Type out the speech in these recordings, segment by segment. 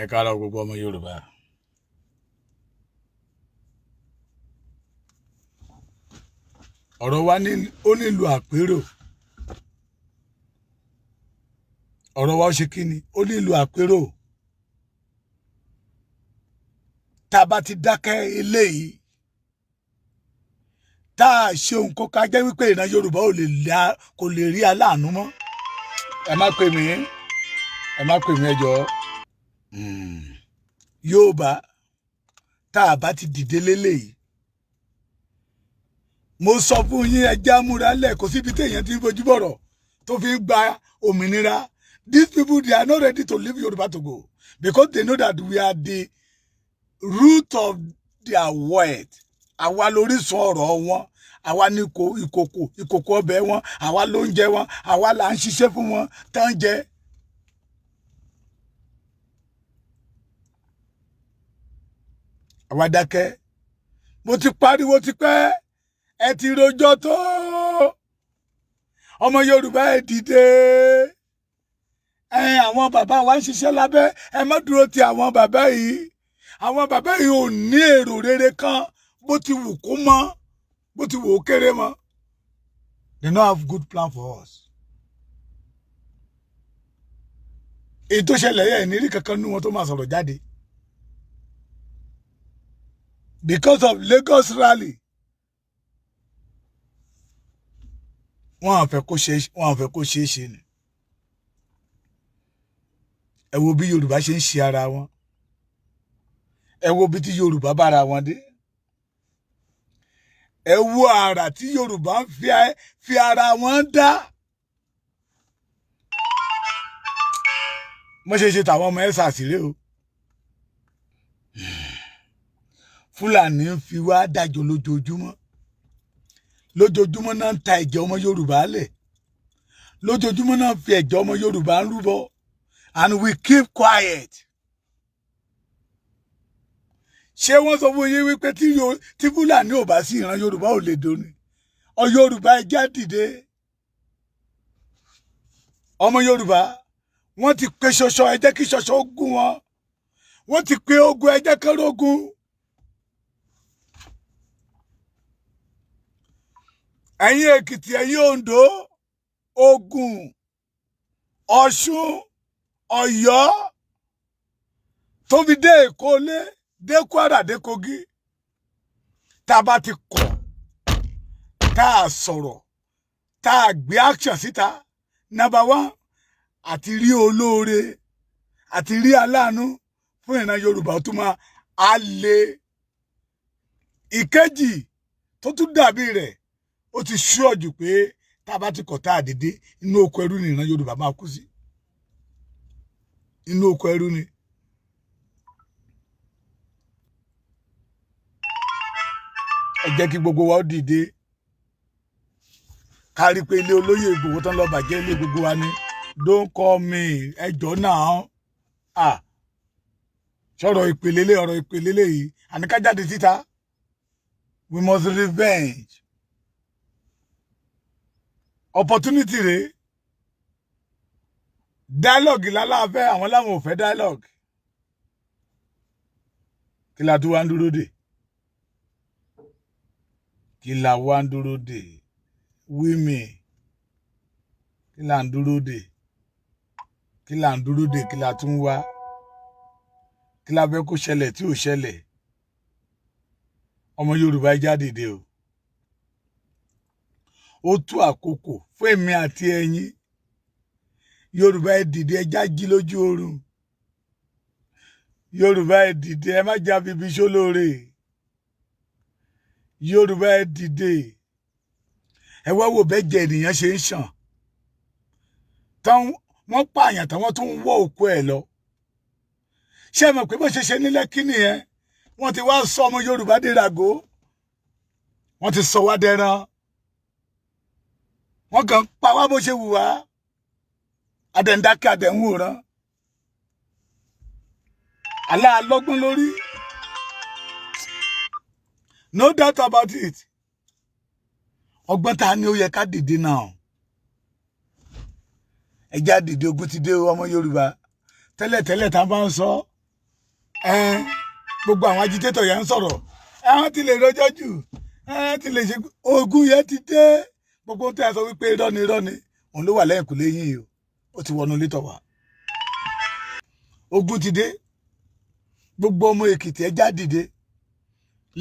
Ẹ káàárọ̀ gbogbo ọmọ Yorùbá. Ọ̀rọ̀ wa ó nílò àpérò. Ọ̀rọ̀ wa ó ṣe kíni? Ó nílò àpérò. Tá a bá ti dákẹ́ eléyìí, tá a ṣe nǹkan ká jẹ́ wípé ìran Yorùbá kò lè rí aláàánú mọ́. Ẹ má pè mí. Ẹ má pè mí ẹ jọ̀ọ́. Yorùbá tá a bá ti dìde léléyìí. Mo sọ fún yín ẹjẹ́ amúralẹ̀ kò síbi téèyàn ti ń fojú bọ̀rọ̀ tó fi ń gba òmìnira. These people, they are not ready to leave Yorùbá to go because they know that we are the root of their wealth. Àwa lórísun ọ̀rọ̀ wọn, àwa ní ìkòkò ọbẹ̀ wọn, àwa ló ń jẹ wọn, àwa là ń ṣiṣẹ́ fún wọn tán jẹ. Àwa dákẹ́. Mo ti pariwo ti pẹ́. Ẹ ti rojọ́ tó. Ọmọ Yorùbá ẹ dìde. Àwọn bàbá wa ń ṣiṣẹ́ lábẹ́. Ẹ má dúró ti àwọn bàbá yìí. Àwọn bàbá yìí ò ní èrò rere kan bó ti wù kó mọ́, bó ti wù ó kéré mọ́. They don't have good plan for us. Èyí tó ṣẹlẹ̀ yẹn ní rí kankan nínú wọn tó máa sọ̀rọ̀ jáde. Because of Lagos rally. Wọ́n á fẹ́ kó ṣe é ṣe ni. Ẹ wo bí Yorùbá ṣe ń ṣe ara wọn. Ẹ wo bí tí Yorùbá bára wọn dé. Ẹ wo àrà tí Yorùbá ń fi ara wọn dá. Mo ṣe tàwọn ọmọ ẹ̀sà sílé o. Fúlàní ń fi wá dájọ́ lójoojúmọ́. Lójoojúmọ́ náà ń ta ẹ̀jẹ̀ ọmọ Yorùbá lẹ̀. Lójoojúmọ́ náà ń fi ẹ̀jẹ̀ ọmọ Yorùbá ń rúbọ. And we keep quiet. Ṣé wọ́n sọ fún yín wípé tí Fúlàní ò bá sí ìran Yorùbá ò lè dóni? Ọ Yorùbá ẹ jẹ́ dìde. Ọmọ Yorùbá wọ́n ti pe ṣọṣọ ẹ jẹ́ kí ṣọṣọ gún wọn. Wọ́n ti pe ogun ẹ jẹ́ kán rógun. Ẹ̀yin Èkìtì, ẹ̀yin Oǹdó, Ògùn, Ọ̀ṣun, Ọ̀yọ́, tó fi dé Èkó lé, dé Kwara, dé Kogi. Tá a bá ti kọ̀, tá a sọ̀rọ̀, tá a gbé action síta, number one, àti rí olóore, àti rí aláàánú fún ìran Yorùbá tó máa á lé. Ìkejì tó tún dàbí rẹ̀, ó ti ṣọ́ọ̀jù pé tá a bá ti kọ̀ tá a dìde, inú oko ẹrú ni ìran Yorùbá máa kú sí. Inú oko ẹrú ni. Ẹ jẹ́ kí gbogbo wa ó dìde. Ká rí pé ilé olóyè Ìgbòho tán lọ bàjẹ́ ilé gbogbo wa ni. Don't call me. Ẹjọ́ náà. Ṣọ̀rọ̀ ìpèlélé ọ̀rọ̀ ìpèlélé yìí. Àní ká jáde síta. We must revenge. Opportunity rèé. Dialogue lálàáfẹ́, àwọn láwọn ò fẹ́ dialogue. Kí la tún wá ń dúró dè? Kí la wá ń dúró dè? Wímì. Kí la ń dúró dè? Kí la ń dúró dè? Kí la tún wá? Kí la fẹ́ kó ṣẹlẹ̀ tí ò ṣẹlẹ̀? Ọmọ Yorùbá ẹ já dìde o. Ó tó àkókò fún èmi àti ẹ̀yin. Yorùbá ẹ dìde, ẹ já jí lójú oorun. Yorùbá ẹ dìde, ẹ má já bíbí ṣólóore. Yorùbá ẹ dìde. Ẹ wá wò bẹ́jẹ̀ ènìyàn ṣe ń ṣàn. Wọ́n pààyàn tán wọ́n tún ń wọ́ òkú ẹ̀ lọ. Ṣé ẹ mọ̀ pé bó ṣe ṣe ní Lẹ́kí nìyẹn? Wọ́n ti wá sọ ọmọ Yorùbá dé ràgó. Wọ́n ti sọ wá dẹran. Wọ́n kàn pa wá bó ṣe wù wá. Adẹ̀ndákẹ́ adẹ̀nwòrán. Aláàlọ́gbọ́n lórí. No doubt about it. Ọgbọ́n ta ni ó yẹ ká dìde náà. Ẹ já dìde, ogun ti dé ọmọ Yorùbá. Tẹ́lẹ̀tẹ́lẹ̀ tá bá ń sọ gbogbo àwọn agitator yẹn ń sọ̀rọ̀ àwọn ti lè rọjọ́ jù ti lè ṣe ogun yẹn ti dé gbogbo tí a sọ wípé irọ́ ni òun ló wà lẹ́yìn kò léyìn yìí ó ti wọnú létọ̀ wá ogun ti dé gbogbo ọmọ Èkìtì ẹ já dìde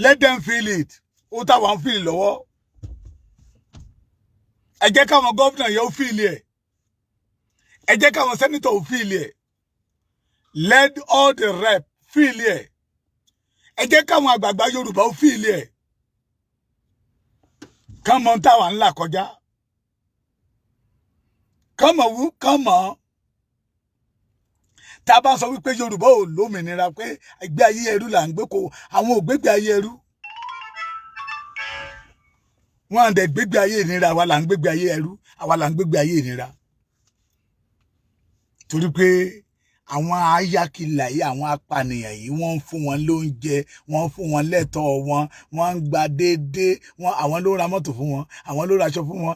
let them feel it ó táwọn feel lọ́wọ́ ẹ jẹ́ káwọn gómìnà yẹn ó feel ẹ̀ ẹ jẹ́ káwọn sẹ́nitọ̀ ó feel ẹ̀ let all the rep feel ẹ̀ ẹ jẹ́ káwọn àgbààgbà Yorùbá ó feel ẹ̀ kánmọ́ táwọn ńlá kọjá kánmọ́ tá a bá sọ wípé Yorùbá ò lómìnira pé ìgbé ayé ẹrú là ń gbé kó àwọn ò gbégbé ayé ẹrú wọn àdẹ gbégbé ayé ìnira àwa là ń gbégbé ayé ẹrú àwa là ń gbégbé ayé ìnira torí pé àwọn ayákilà yìí àwọn apànìyàn yìí wọ́n ń fún wọn lóúnjẹ wọ́n ń fún wọn lẹ́tọ̀ọ́ wọn wọ́n ń gba déédéé wọn àwọn ló ra mọ́tò fún wọn àwọn ló ra aṣọ fún wọn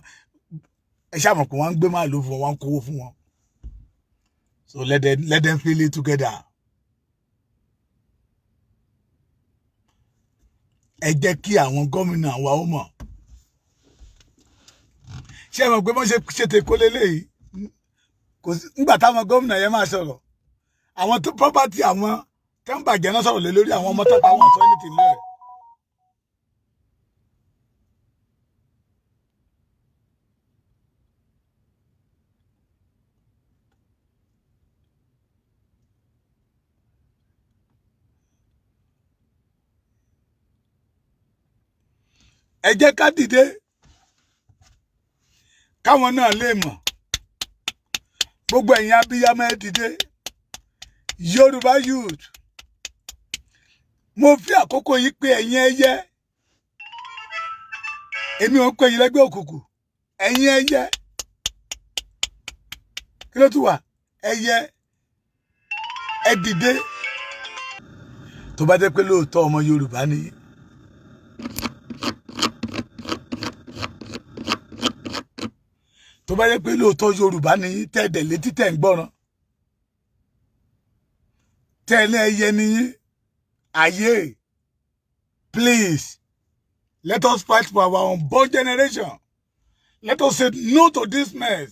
ẹ ṣáà mọ̀ pé wọ́n ń gbé màálù fún wọn wọ́n ń kówó fún wọn. So let them feel it together. Ẹ jẹ́ kí àwọn gómìnà wa ó mọ̀. Ṣé ẹ mọ̀ pé wọ́n ṣe tèkó lélẹ́yìí? Kò sí nígbà táwọn gómìnà yẹn máa sọ̀rọ̀. Àwọn tó property àwọn tó ń bàjẹ́ náà sọ̀rọ̀ lé lórí àwọn ọmọ tó pa wọn sọ anything lẹ́ẹ̀. Ẹ jẹ́ ká dìde káwọn náà lè mọ̀ gbogbo ẹ̀yin abiyamọ ẹ dìde Yorùbá youth mo fi àkókò yìí pé ẹ̀yin ẹyẹ èmi ò ń pè yín lẹ́gbẹ́ òkùnkùn ẹ̀yin ẹyẹ kí ló tún wà ẹyẹ ẹ dìde tó bá jẹ́ pé lóòótọ́ ọmọ Yorùbá ni tó bá yẹ pé lóòótọ́ Yorùbá ni tẹ́ẹ̀dẹ̀ létí tẹ́ ń gbọ́ràn tẹ́ẹ̀lẹ́ ẹyẹ nìyí ayé please let us fight for our unborn generation let us say no to this mess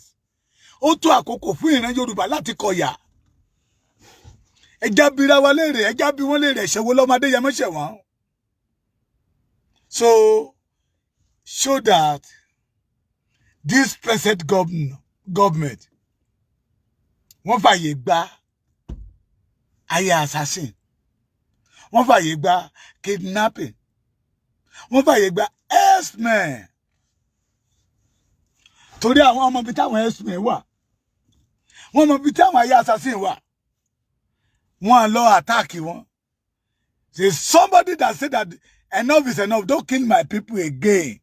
ó tó àkókò fún ìran Yorùbá láti kọ̀yà ẹjá bira wa léèrè ẹjá bí wọ́n léèrè ẹ̀ṣẹ̀ wo lọ́mọdé yẹn mọ́ṣẹ̀ wọ́n so show that this present government wọ́n fàyè gba ayé assassin wọ́n fàyè gba kidnapping wọ́n fàyè gba herdsmen torí àwọn ọmọ bíi táwọn herdsmen wà wọ́n mọ bíi táwọn ayé assassin wà wọ́n lọ attack wọn there's somebody that said that enough is enough don't kill my people again.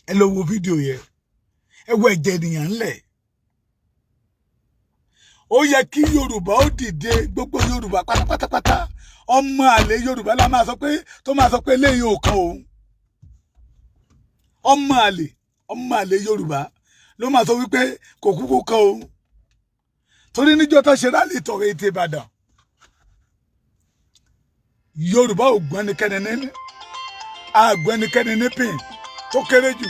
Ẹ lọ wo fídíò yẹn ẹ wo ẹ̀jẹ̀ ènìyàn ńlẹ̀ ó yẹ kí Yorùbá ó dìde gbogbo Yorùbá pátápátápátá ọmọ àlè Yorùbá la máa sọ pé tó máa sọ pé eléyìí ò kan òun ọmọ àlè Yorùbá ló máa sọ wípé kò kúkú kan òun torí níjọ́ tó ṣe rálì tọrọ ètè Ìbàdàn Yorùbá ò gbọ́n ẹnikẹ́ni ní pin tó kéré jù.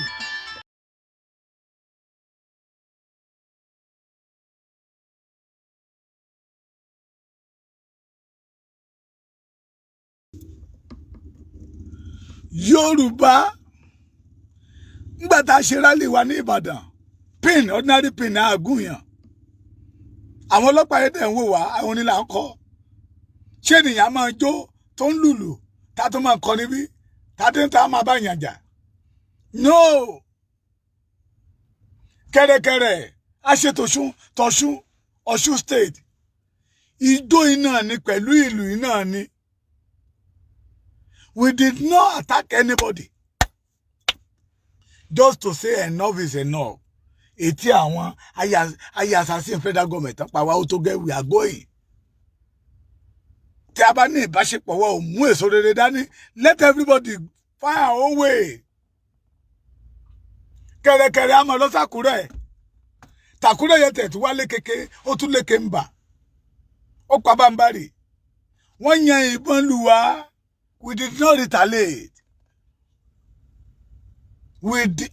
Yorùbá nígbà tá a ṣe rálì wa ní Ìbàdàn pin ordinary pin àgùnyàn àwọn ọlọ́pàá yẹn dẹ̀ ń wò wá àwọn onílà ń kọ́ ṣé ènìyàn máa jó tó ń lùlù tá tó máa kọ níbí tá tó ń ta máa bá yàn jà no kẹ̀rẹ̀kẹ̀rẹ̀ aṣètòṣún Ọ̀ṣun state ijó iná ni pẹ̀lú ìlú iná ni we did not attack anybody just to say enough is enough ètí àwọn ayé assassin federal government pa wá ó tó gẹ́ we are going tí a bá ní ìbáṣepọ̀ wa ò mú èso rere dání let everybody find our own way kẹ̀rẹ̀kẹ̀rẹ̀ àmọ́ lọ sàkúrẹ́ tàkúrẹ́ yẹn tẹ̀ tí wá lékeke ó tún léke ń bà ó pa Bambari. Wọ́n yan ìbọn lù wá. We did not retaliate.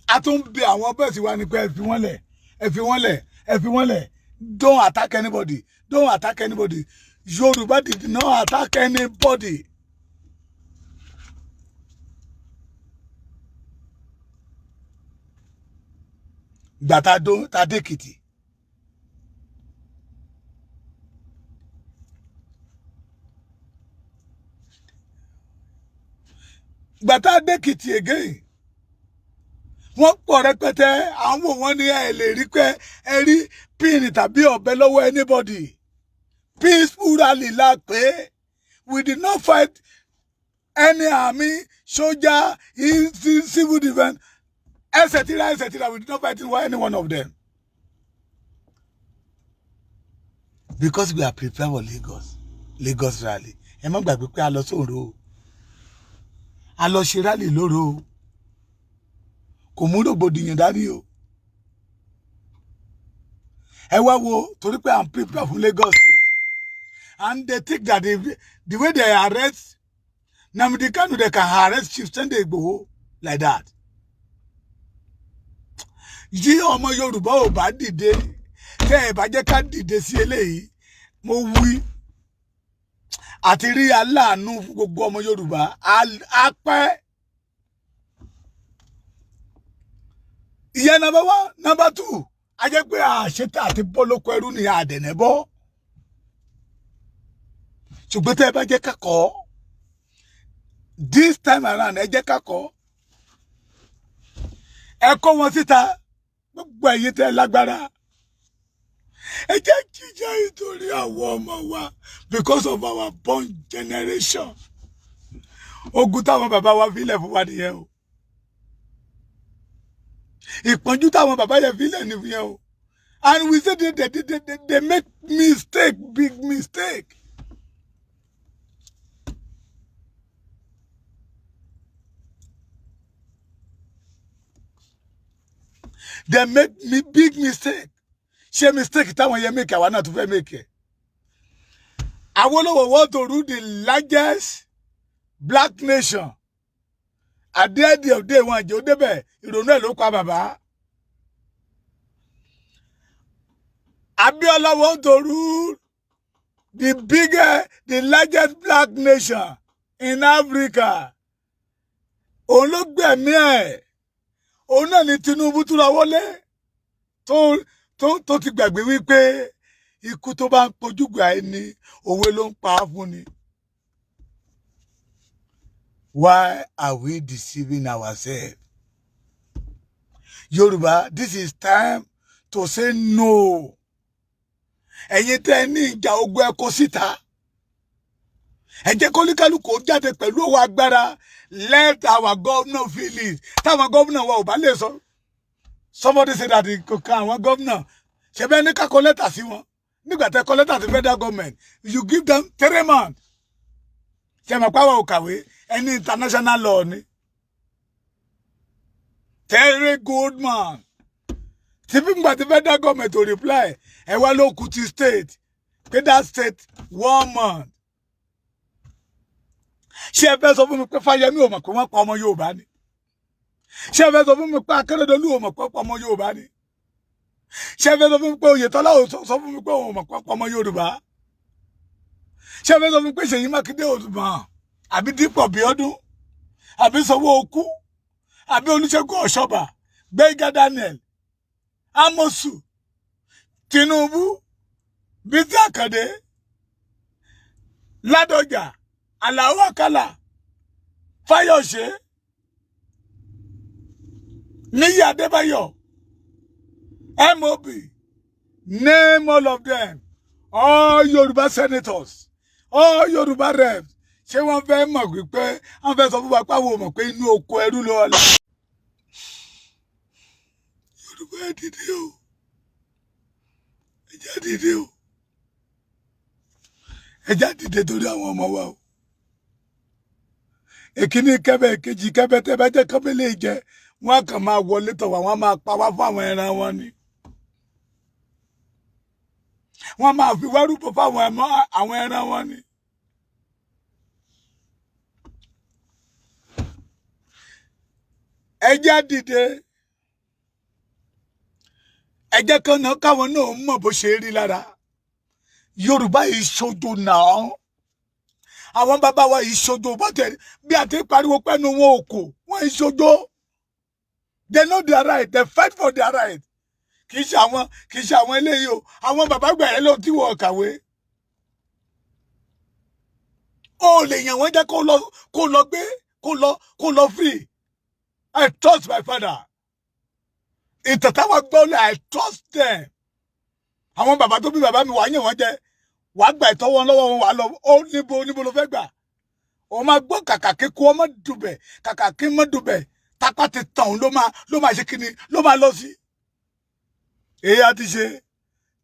A tún bẹ̀ àwọn bẹ́ẹ̀ sì wá ní pé ẹ fi wọ́n lẹ̀, ẹ fi wọ́n lẹ̀, ẹ fi wọ́n lẹ̀. Don't attack anybody. Don't attack anybody. Yoruba did not attack anybody. Gbàtà Adékìtì. Gbàtà Adékìtì again. Wọ́n pọ̀ rẹpẹtẹ, àwọn wọn ní ẹ lè rí pé ẹ rí pin tàbí ọ̀bẹ lọ́wọ́ anybody. Peaceful rally la pé. We did not fight any army, soldier, civil defense, etc., etc. We did not fight any one of them. Because we are prepared for Lagos rally. Ẹ má gbàgbé pé a lọ sóòrò. A lọ ṣe rally lóru. Kò mú rògbòdìyàn dání o. Ẹ wá wo torí pé I'm prepared for Lagos State. And they think that the way they arrest Nnamdi Kanu, they can arrest Chief Sunday Igboho like that. Yí ọmọ Yorùbá ò bá dìde, tẹ́ ẹ bá jẹ́ ká dìde sí eléyìí, mo wí. Àti rí aláàánú gbogbo ọmọ Yorùbá á pẹ́. Ìyẹn number 1, number 2, a jẹ́ pé àṣetà àti bọ́lọ́kọ ẹrú ni àdẹ̀nẹ́bọ́. Ṣùgbọ́n tẹ́ ẹ bá jẹ́ ká kọ́, this time around ẹ jẹ́ ká kọ́. Ẹ kó wọn síta, gbogbo ẹ̀yin tẹ́ lágbára. Ẹ jẹ́ jíjà nítorí àwọn ọmọ wa because of our born generation. Ogun táwọn bàbá wa fílẹ̀ fún wa nìyẹn o. Ìpọ́njú táwọn bàbá yẹn fílẹ̀ nìyẹn o. And we say they make mistake, big mistake. They make me big mistake. Ṣé mistake táwọn yẹn make àwa náà tún fẹ́ make ẹ̀. Awolowo want to rule the largest black nation. At the end of the day, wọn jẹ́ ó débẹ̀, ìrònú ẹ̀ ló pa bàbá. Abiola want to rule the largest black nation in Africa. Òun ló gbẹ̀mí ẹ̀. Òun náà ni Tinubu tún ra wọlé. Tó ti gbàgbé wípé ikú tó bá ń pojúgbà ẹni òwe ló ń pa á fún ni. Why are we deceiving ourselves? Yoruba, this is time to say no. Ẹ̀yin tẹ́ ní ìjà ogun ẹ̀kọ́ síta. Ẹ jẹ́ kólíkálùkù jáde pẹ̀lú owó agbára. Let our governor feel it. Táwọn governor wa ò bá lè sọ. Somebody said that àwọn governor ṣe bẹ́ẹ̀ ní ká kọ lẹ́tà sí wọn. Nígbà tẹ́ kọ lẹ́tà sí federal government, you give them 3 months. Ṣé mọ̀ pàwọ̀ ò kàwé ẹni international law ni. Terry Goldman. Tí bí ngbà tí federal government to reply, ẹ wá ló kù ti state. Pé that state 1 month. Ṣé ẹ fẹ́ sọ fún mi pé Fáyẹmí ò mọ̀ pé wọ́n pa ọmọ Yorùbá ni? Ṣé ẹ fẹ́ sọ fún mi pé Akérédolú ò mọ̀ pé wọ́n pa ọmọ Yorùbá ni? Ṣé ẹ fẹ́ sọ fún mi pé Oyètọ́lá ò sọ fún mi pé òun mọ̀ pé wọ́n pa ọmọ Yorùbá? Ṣé ẹ fẹ́ sọ fún mi pé Ṣèyí Mákindé ò mọ̀? Àbí Dípò Bíọ́dún? Àbí Sanwó-Olú? Àbí Olúṣẹ́gun Ọ̀ṣọ́bà? Gbénga Daniel? Amosu? Tinubu? Bísí Àkàndé? Ládọjà? Àlàó Àkàlà? Fáyọ̀ṣe? Níyì Adébáyọ̀? MOB? Name all of them. All Yoruba senators. All Yoruba reps. Ṣé wọ́n fẹ́ mọ̀ wípé wọ́n fẹ́ sọ fún wa pé àwọn ò mọ̀ pé inú oko ẹrú ló wà lọ. Yorùbá ẹ dìde o. Ẹ já dìde o. Ẹ já dìde torí àwọn ọmọ wa o. Èkíní kẹ́bẹ̀ èkejì kẹ́bẹ̀ tẹ́ bá jẹ́ kọ́bẹ̀ lè jẹ wọ́n kàn máa wọlé tọ̀ wá wọ́n máa pa wá fún àwọn ẹran wọn ni. wọ́n máa fi wá rúbọ fáwọn àwọn ẹran wọn ni. ẹ jẹ́ dìde, ẹ jẹ́ káwọn náà mọ̀ bó ṣe rí lára. Yorùbá yìí ṣojo náà, àwọn bàbá wa yìí ṣojo bọ́tẹ̀ bí a ti pariwo pẹ́nu wọn ò kò wọ́n yìí ṣojo. They know their right, they fight for their right. Kì í ṣe àwọn eléyìí o, àwọn bàbá gbẹ̀rẹ̀ ló tí wọ́n kàwé. O lè yàn wọ́n jẹ́ kó lọ free. I trust my father. Ìtàtàwà gbọ́lẹ̀, I trust them. Àwọn bàbá tó bí bàbá mi wà yàn wọ́n jẹ, wà gbà ìtọ́wọ́ lọ́wọ́ wọn wà lọ, ó níbo ló fẹ́ gbà. O máa gbọ́ kàkà kí kú ọmọ dùbẹ̀, kàkà kí mọ́ dùbẹ̀, tápá ti tàn ló máa ṣe kíni, ló máa lọ sí. Èyí á ti ṣe,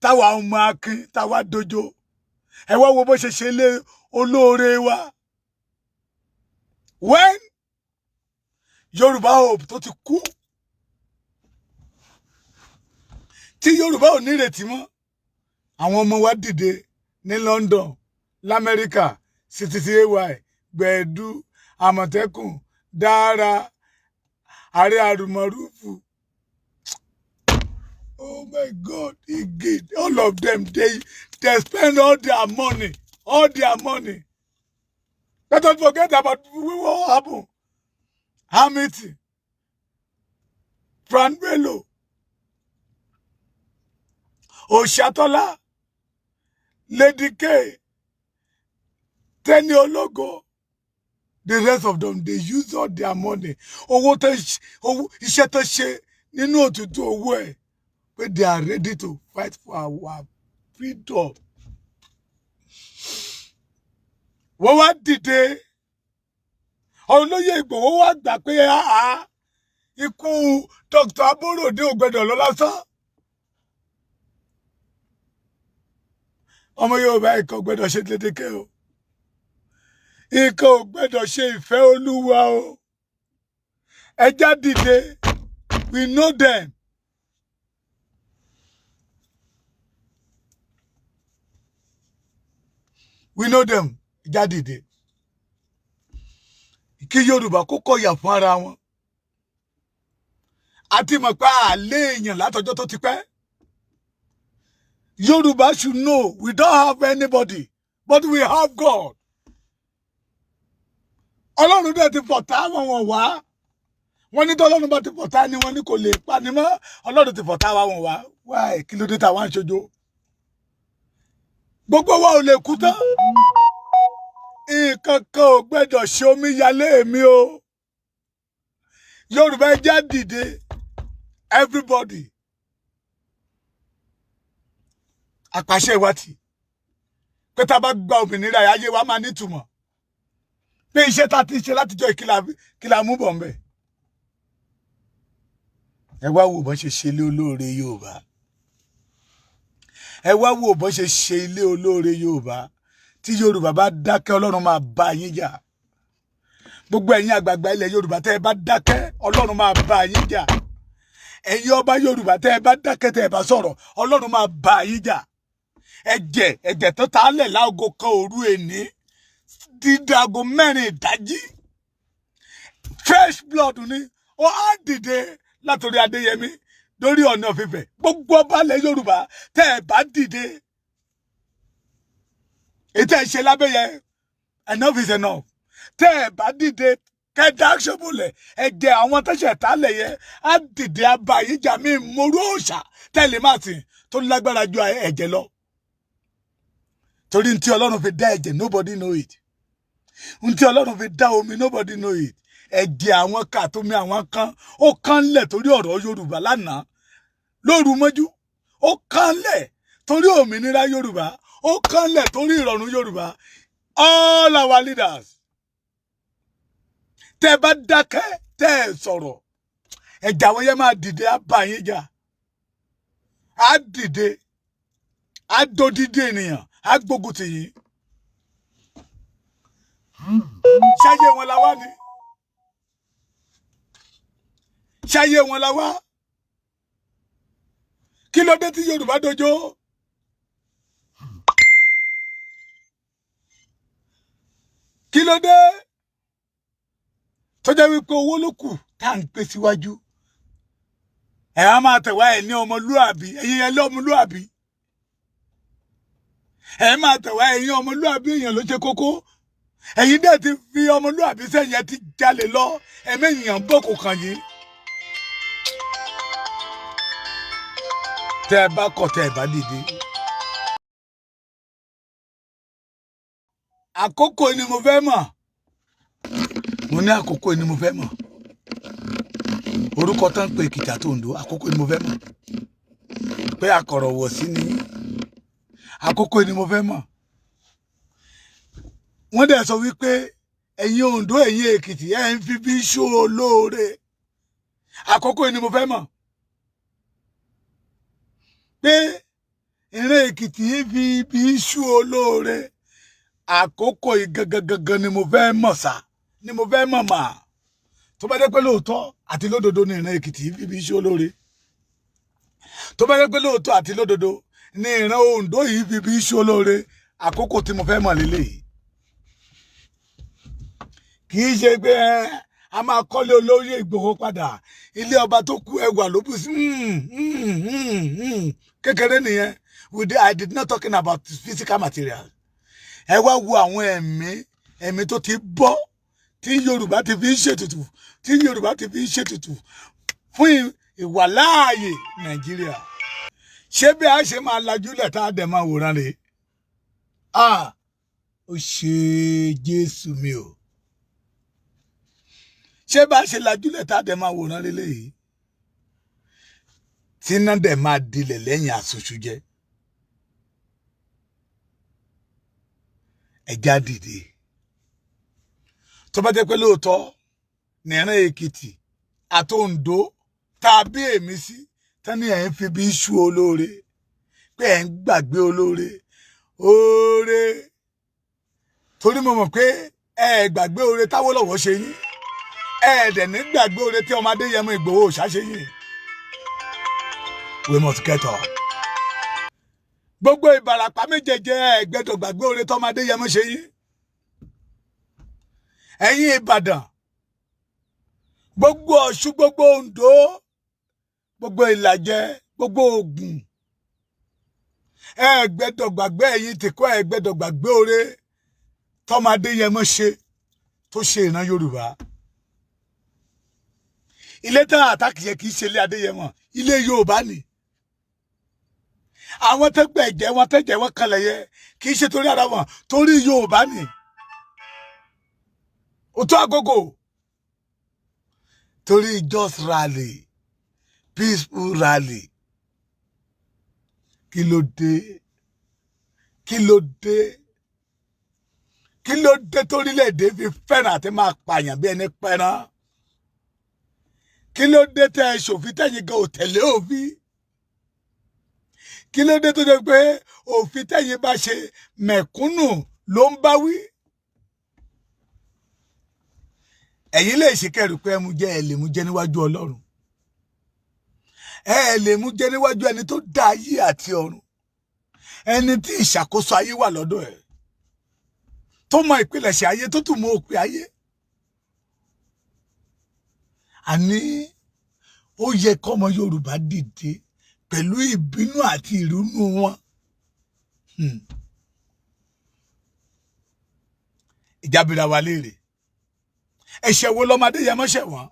táwa ọmọ akin, táwa dojo. Ẹ wá wo bó ṣe ṣe lé olóore wa. When Yorùbá Hope tó ti kú, tí Yorùbá ò ní ìrètí mọ́, àwọn ọmọ wa dìde ní London, l'Amẹ́ríkà, CTTAY, Gbẹ̀dú, Àmọ̀tẹ́kùn, Dára, Ààrẹ Àrùmọ̀rúfù. Oh my God, all of them, they spend all their money. Let us forget about what happened. Hamilton, Frank Bello, Oshatola, Lady K, Tenny Ologo, the rest of them, they use all their money. Iṣẹ́ tó ṣe nínú òtútù owó ẹ̀, but they are ready to fight for our freedom. Wọ́n wá dìde, Olóyè Ìgbòho wá gbà pé ikú Dr. Aborode ò gbọdọ̀ lọ lásán. Ọmọ Yorùbá ikọ̀ gbọdọ̀ ṣe dédékè o. Ikọ̀ ò gbọdọ̀ ṣe ìfẹ́ Olúwa o. Ẹ já dìde, we know them. We know them. Ẹ já dìde. Kí Yorùbá kó kọ̀yà fún ara wọn. A ti mọ̀ pé àlè èèyàn látọjọ́ tó ti pẹ́. Yorùbá should know we don't have anybody, but we have God. Ọlọ́run dẹ̀ ti fọ̀tá wọn wá. Wọ́n ní tọ́lọ́run bá ti fọ̀tá ni wọ́n ní kò lè pa ni mọ́. Ọlọ́run ti fọ̀tá wọn wá. Why? Kí ló dé táwa ń ṣojo? Gbogbo wa ò lè kú tán. Nǹkan kan ò gbẹ́dọ̀ ṣe omi yalé mi o. Yorùbá ẹ já dìde. Everybody. Àpàṣẹ wa ti. Pé tá bá gba òmìnira ayé wa máa nítumọ̀. Pé iṣẹ́ tá ti ṣe látijọ́ ìkìlà mú bọ̀ ńbẹ̀. Ẹ wá wò bọ́n ṣe ṣe ilé olóore Yorùbá. Ẹ wá wò bọ́n ṣe ṣe ilé olóore Yorùbá. Tí Yorùbá bá dákẹ́ Ọlọ́run máa bá yín jà. Gbogbo ẹ̀yin àgbààgbà ilẹ̀ Yorùbá tẹ́ ẹ bá dákẹ́ Ọlọ́run máa bá yín jà. Ẹ̀yin ọba Yorùbá tẹ́ ẹ bá dákẹ́ tẹ́ ẹ bá sọ̀rọ̀ Ọlọ́run máa bá yín jà. Ẹ̀jẹ̀ tó tálẹ̀ láago kan òru èní dídago 4 ìdájí. Fresh blood ni ó á dìde látòrí Adéyẹmí lórí Ọ̀nà of Ifẹ̀. Gbogbo ọba ilẹ̀ Yorùbá tẹ́ ẹ bá dìde. Ètò ẹ̀ṣẹ̀ lábẹ́ yẹn, enough is enough. Tẹ́ ẹ bá dìde kẹ́dá ṣọ́bùlẹ̀ ẹ̀jẹ̀ àwọn tẹ́ṣẹ̀ tálẹ̀ yẹn á dìde abá yìí jà mí morú òòṣà tẹ́lẹ̀ máa sìn tó lágbára ju ẹ̀jẹ̀ lọ. Torí ntí Ọlọ́run fi dá ẹ̀jẹ̀ nobody know it. Ntí Ọlọ́run fi dá omi nobody know it. Ẹ̀jẹ̀ àwọn kà tó mi àwọn kan ó kánlẹ̀ torí ọ̀rọ̀ Yorùbá lánàá lóru mọ́jú. Ó kánlẹ̀ torí òmìnira Yorùbá. Ó kánlẹ̀ torí ìrọ̀rùn Yorùbá. All our leaders. Tẹ́ bá dákẹ́ tẹ́ ẹ sọ̀rọ̀. Ẹ̀jẹ̀ àwọn yẹn máa dìde á bá yín jà. Á dìde. Á dodidi ènìyàn. Á gbógun tì yín. Ṣáyé wọn la wá ni. Ṣáyé wọn la wá. Kí ló dé tí Yorùbá dojo? kí ló dé tó jẹ́ wípé owó ló kù tá ń gbé síwájú ẹ á máa tẹ̀wá ẹ̀ ní ọmọlúàbí ẹ̀yin ẹ̀ lọ́mọlúàbí ẹ máa tẹ̀wá ẹ̀yin ọmọlúàbí èèyàn ló ṣe kókó ẹ̀yin dẹ̀ ti fi ọmọlúàbí sẹ́yìn ẹ ti jalè lọ ẹ̀mẹ́yìn bọ̀ kò kàn yín tẹ́ ẹ bá kọ̀ tẹ́ ẹ bá dìde. Àkókò ni mo fẹ́ mọ̀ mo ní àkókò ni mo fẹ́ mọ̀ orúkọ tán pé Èkìtì àti Oǹdó àkókò ni mo fẹ́ mọ̀ pé akọ̀rọ̀ wọ̀ sí ni àkókò ni mo fẹ́ mọ̀ wọ́n dẹ̀ sọ wípé ẹ̀yin Oǹdó ẹ̀yin Èkìtì ẹ̀ ń fi bí ṣó olóore àkókò ni mo fẹ́ mọ̀ pé ìran Èkìtì fi bí ṣó olóore àkókò gangan ni mo fẹ́ mọ̀ sá ni mo fẹ́ mọ̀ mà tó bá jẹ́ pé lóòótọ́ àti lódodo ni ìran Èkìtì fi bí ṣó olóore tó bá jẹ́ pé lóòótọ́ àti lódodo ni ìran Oǹdó yìí fi bí ṣó olóore àkókò tí mo fẹ́ mọ̀ lélẹ́yìí kì í ṣe pé a máa kọ́lé olóyè Ìgbòho padà ilé ọba tó kú ẹwà ló bù sí kékeré nìyẹn I did not talking about physical material ẹ wá wo àwọn ẹ̀mí tó ti bọ́ tí Yorùbá ti fi ń ṣètùtù tí Yorùbá ti fi ń ṣètùtù fún ìwàláàyè Nàìjíríà ṣé bí a ṣe máa lajúlẹ̀ tá a dẹ̀ máa wòran rèé ó ṣe Jésù mi o ṣé bá ṣe lajúlẹ̀ tá a dẹ̀ máa wòran rèé léyìí tí iná dẹ̀ máa dilẹ̀ lẹ́yìn àṣoṣù jẹ́ ẹja dìde tó bá jẹ́ pé lóòótọ́ nìran Èkìtì àti Oǹdó tàbí èmi sí tani ẹ̀ ń fi bí ṣú olóore pé ẹ̀ ń gbàgbé olóore oore torí mo mọ̀ pé ẹ gbàgbé oore t'Awólọ́wọ̀ ṣe yín ẹ dẹ̀ ní gbàgbé oore tí ọmọ Adéyẹmọ Ìgbòho Òòṣà ṣe yín we must get up. Gbogbo Ìbàràpá méjèèjì ẹ gbẹ́dọ̀ gbàgbé oore tí ọmọ Adéyẹmọ ṣe yín ẹ̀yin Ìbàdàn gbogbo Ọ̀ṣun gbogbo Oǹdó gbogbo Ìlàjẹ gbogbo Ògùn ẹ gbẹ́dọ̀ gbàgbé ẹ̀yin tìkọ́ ẹ gbẹ́dọ̀ gbàgbé oore tí ọmọ Adéyẹmọ ṣe tó ṣe ìran Yorùbá ilé tá àtàkì yẹ kì í ṣe ilé Adéyẹmọ ilé Yorùbá ni àwọn tẹgbẹ ẹjẹ wọn tẹjẹ wọn kalẹ̀ yẹ kì í ṣe torí ara wọn torí Yorùbá ni ó tó àkókò torí just rally peaceful rally kí ló dé kí ló dé kí ló dé torílẹ̀-èdè fi fẹ́ràn àti máa pààyàn bí ẹni pẹ́ràn kí ló dé tẹ ṣòfin tẹ̀yin gan ò tẹ̀lé òfin kí ló dé tó jẹ́ pé òfin tẹ̀yin bá ṣe mẹ̀kúnnù ló ń bá wí ẹ̀yin lè ṣe kẹrù pé ẹmu jẹ́ ẹ lè mú jẹ níwájú Ọlọ́run ẹ lè mú jẹ níwájú ẹni tó dá ayé àti ọ̀run ẹni tí ìṣàkóso ayé wà lọ́dọ̀ ẹ̀ tó mọ ìpilẹ̀ṣẹ̀ ayé tó tún mọ òpin ayé àní ó yẹ kọ́mọ Yorùbá dìde pẹ̀lú ìbínú àti ìrúnú wọn ìjábìrà wa léèrè ẹ̀ṣẹ̀ wo lọ́mọ Adéyẹmọ ṣẹ̀ wọ́n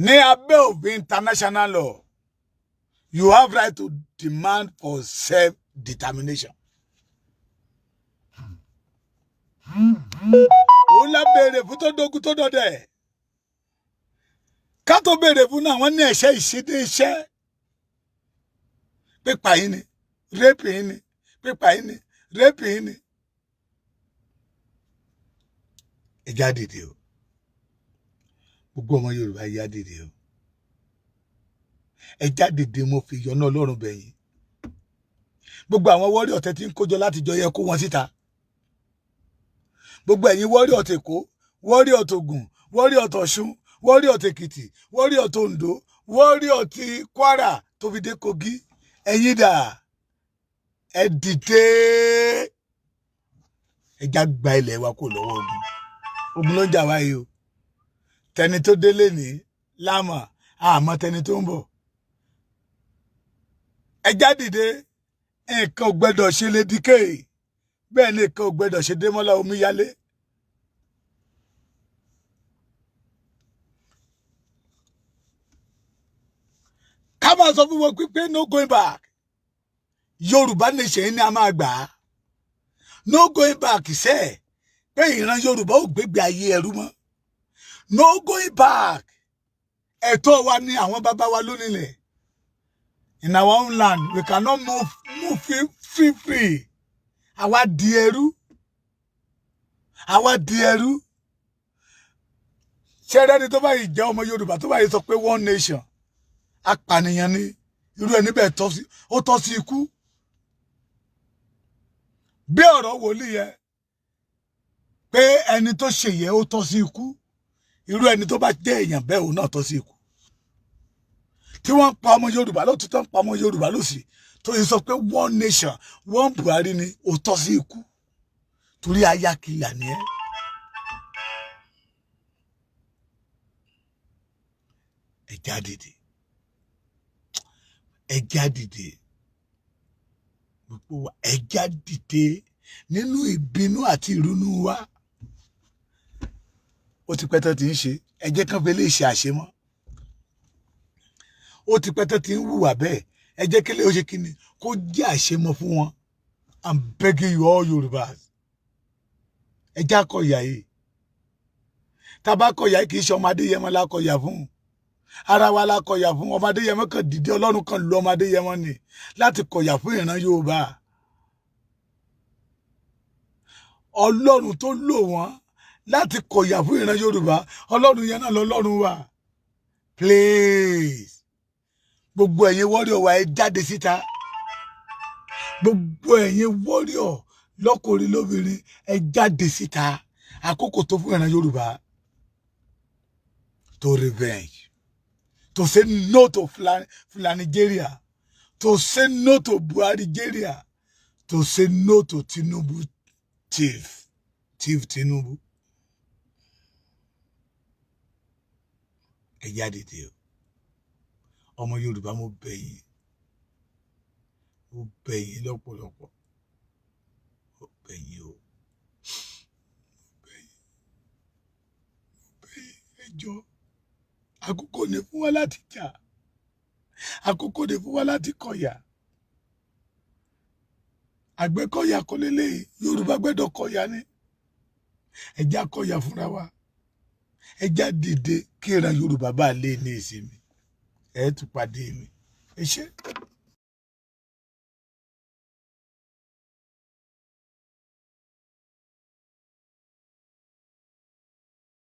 ní abẹ́ òfin international law you have right to demand for self-determination. ó lá béèrè fún tó dógún tó dọdẹ ká tó béèrè fún náà wọ́n ní ẹ̀ṣẹ̀ ìṣedé iṣẹ́ pípa yín ni rẹ́pì yín ni pípa yín ni rẹ́pì yín ni ẹjá dìde o gbogbo ọmọ Yorùbá ẹjá dìde o ẹjá dìde mo fi yọ́nú Ọlọ́run bẹ̀yìn gbogbo àwọn wọ́rí ọ̀tẹ̀ tí ń kójọ láti jọ yẹ kó wọn síta gbogbo ẹ̀yin wọ́rí ọ̀tẹ̀ Èkó wọ́rí ọ̀tẹ̀ Ògùn wọ́rí ọ̀tẹ̀ Ọ̀ṣun wọ́rí ọ̀tẹ̀ Èkìtì wọ́rí ọ̀tẹ̀ Oǹdó wọ́rí ọ̀tẹ̀ Kwara tó fi dé Kogi ẹ̀yin dà ẹ dìde ẹja gba ilẹ̀ wa kò lọ́wọ́ ogun ló ń jà wáyé o tẹni tó délé ní lámà àmọ́ tẹni tó ń bọ̀ ẹja dìde nǹkan ò gbẹ́dọ̀ ṣe lè díkè bẹ́ẹ̀ ni nǹkan ò gbẹ́dọ̀ ṣe Démọ́lá Omíyalé ká máa sọ fún wọn pé no going back Yorùbá nation ni a máa gbà á no going back sẹ́ pé ìran Yorùbá ò gbégbé ayé ẹrú mọ́ no going back ẹ̀tọ́ wa ni àwọn bàbá wa lónílẹ̀ in our own land we cannot move free àwa di ẹrú ṣẹ́rẹ́ni tó báyìí jẹ́ ọmọ Yorùbá tó báyìí sọ pé one nation apànìyàn ni irú ẹni bẹ́ẹ̀ tọ́ sí ikú bí ọ̀rọ̀ wòlíì yẹn pé ẹni tó ṣe yẹ ó tọ́ sí ikú irú ẹni tó bá jẹ́ èèyàn bẹ́ẹ̀ òun náà tọ́ sí ikú tí wọ́n pa ọmọ Yorùbá lọ́tún tó ń pa ọmọ Yorùbá lọ́sì tó yẹ sọ pé one nation one Buhari ni ó tọ́ sí ikú torí ayákìlà ni ẹ́ ẹja dìde gbogbo wa ẹja dìde nínú ìbínú àti ìrònú wa ó ti pẹ́ tó ti ń ṣe ẹjẹ́ kan fẹ́ lè ṣe àṣemọ́ ó ti pẹ́ tó ti ń hùwà bẹ́ẹ̀ ẹjẹ́ kí lè ó ṣe kí ni kó jẹ́ àṣemọ́ fún wọn I'm begging you all Yorùbás ẹjẹ́ akọ̀yà yìí tàbá kọ̀yà kì í ṣe ọmọ Adéyẹmọ lákọ̀yà fún ara wa lákọ̀yà fún ọmọ Adéyẹmọ kan dìde Ọlọ́run kan lu ọmọ Adéyẹmọ ni láti kọ̀yà fún ìran Yorùbá Ọlọ́run tó lò wọ́n láti kọ̀yà fún ìran Yorùbá Ọlọ́run yẹn náà lọ́lọ́run wà please gbogbo ẹ̀yin warrior wa ẹ jáde síta gbogbo ẹ̀yin warrior lọ́kùnrin lóbìnrin ẹ jáde síta àkókò tó fún ìran Yorùbá to revenge to say no to Fulanigeria to say no to Buharigeria to say no to Tinubu thief Tinubu ẹ jáde dé o ọmọ Yorùbá mo bẹ̀ yín lọ́pọ̀lọpọ̀ mo bẹ̀ yín o ẹ jọ̀ọ́ àkókò ní fún wa láti jà àkókò ní fún wa láti kọ̀yà Àgbẹ̀kọ̀yà kò lélẹ́yìí Yorùbá gbẹ́dọ̀ kọ̀yà ni ẹjá kọ̀yà fúnra wa ẹjá dìde kí ìran Yorùbá bá lè ní ìsinmi ẹ tún pàdé mi ẹ ṣé.